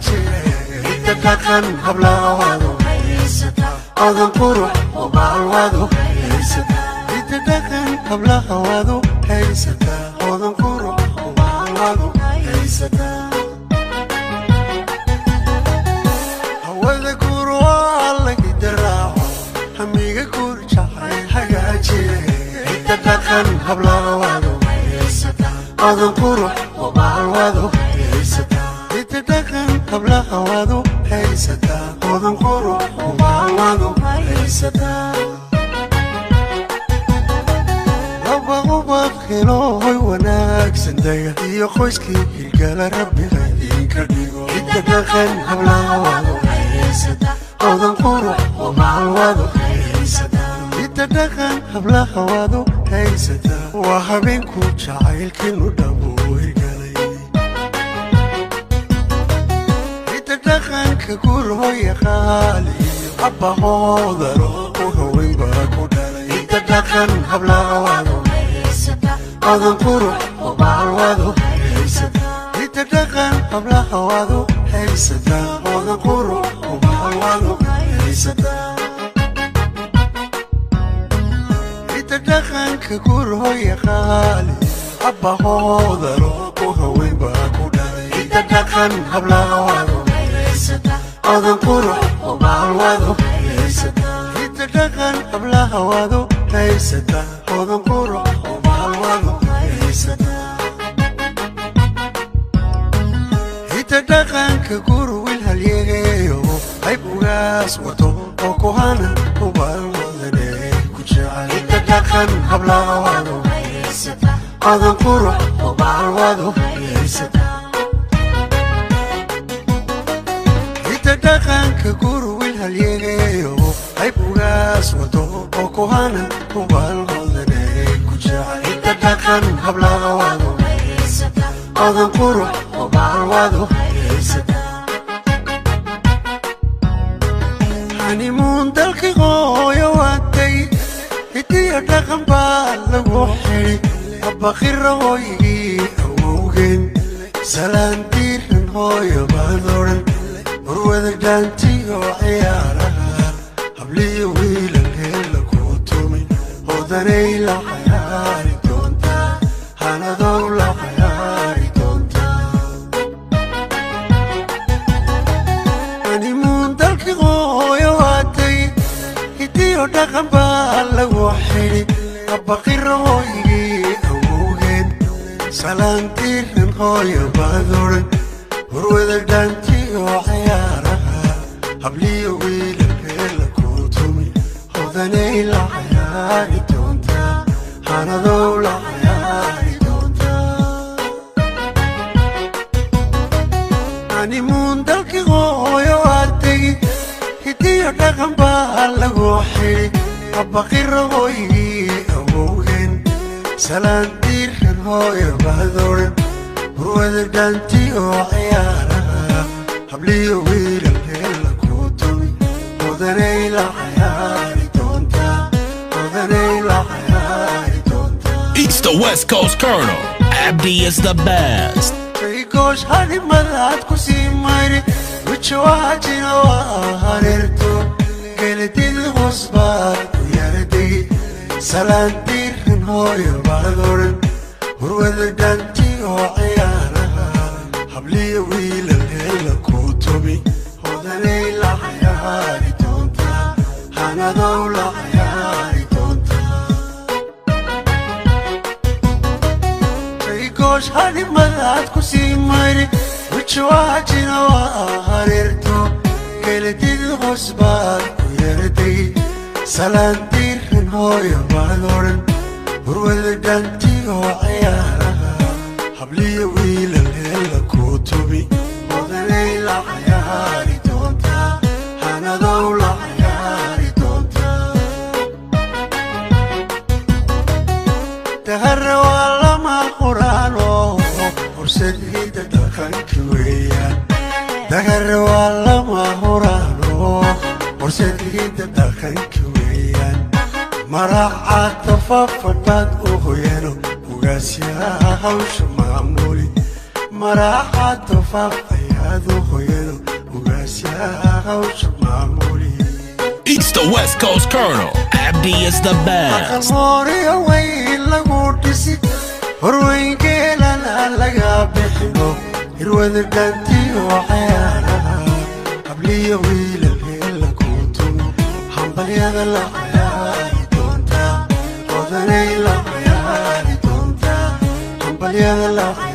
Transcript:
hidda dhaqan hablahawaadu odan qurux ubaalwaadu hidda dhaqan hablahawaadu odan qurux ubaalwaadu hawada gurwa alla gidaraaco hamiga gur jacayl hagaajiye hidda dhaqan hablahawaadu odan qurux ubaalwaadu hidda dhaqan hablahawaadu odan qurux ubaalwaadu laba ubad helooy wanaagsan daga iyo qoyskii hilgala rabbiga idinka dhigo hidda dhaqan hablahawaadu odan qurux ubaalwaadu hidda dhaqan hablahawaadu waa habeenku jacaylkiinu dhabo hirgalay hidda dhaqanka gurhooya qaali abbahoodaro u haweyn baa ku dhalay hidda dhaqan hablahawaadu odan qurux ubaalwaadu hidda dhaqan hablahawaadu odan qurux ubaalwaadu hidda dhaqanka gurhooya qaali abbahoodaro u haweyn baa ku dhalay hidda dhaqan hablahawaadu odan qurux ubaalwaadu hidda dhaqan hablahawaadu odan qurux ubaalwaadu hidda dhaqanka gur wiil halyeegeeyo qayb ugaas wato oo kuhana ubaalwadane ku jecel hidda dhaqan hablahawaadu odan qurux ubaalwaadu hidda dhaqanka gur wiil halyeegeeyo qayb ugaas wato oo kuhana ubaalwadane ku jecel hidda dhaqan hablahawaadu odan qurux ubaalwaadu hanimuun dalkii hooyo waatay hidiyo dhaqan baa lagu xidhi abbaqira hooyigii awowgeen salaantiiran hooyo baan odhan warwada dhaantiyo ciyaaraha habliyo wiilal heella kuu tumay odanay la cayaari doontaa hanadow la cayaari doontaa hanimuun dalkii hooyo waatay hidiyo dhaqan baa lagu xidhi abbaqira hooyigii awowgeen salaantiiran hooyo baan odhan warwada dhaantiyo ciyaaraha habliyo wiilal heella kuu tumay odanay la cayaari doontaa hanadow la cayaari doontaa hanimuun dalkii hooyo waatay hidiyo dhaqan baa lagu xidhi abbaqira hooyigii awowgeen salaantiiran hooyo baan odhan warwada dhaantiyo ciyaaraha habliyo wiilal heella kuu tumay odanay la cayaari doontaa odanay la cayaari doontaa East to West Coast Colonel Abdi is the best gosh hadimadaad ku sii mayri wijawaajina waa hareerto geladid hoos baad ku yaradegi salaantiiran hooyo baad odhan warwada dhaantiyo ciyaaraha habliyo wiilal heella kuu tumi odanay la cayaari doontaa hanadow la cayaari doontaa gosh hadimadaad ku sii mayri wijawaajina waa hareerto geladid hoos baad ku yaradegi salaantiiran hooyo baad odhan warwada dhaantiyo ciyaaraha habliyo wiilal heella kuu tumi odanay la cayaari doontaa hanadow la cayaari doontaa dahara waa lama quraano fursad hidda dhaqanka weeyaan dahara waa lama quraano fursad hidda dhaqanka weeyaan maraca tafafadbaad u hoyano ugaasyaha hawsha maamuli maraca tafafaya East to West Coast Colonel, Abdi is the best. Yeah,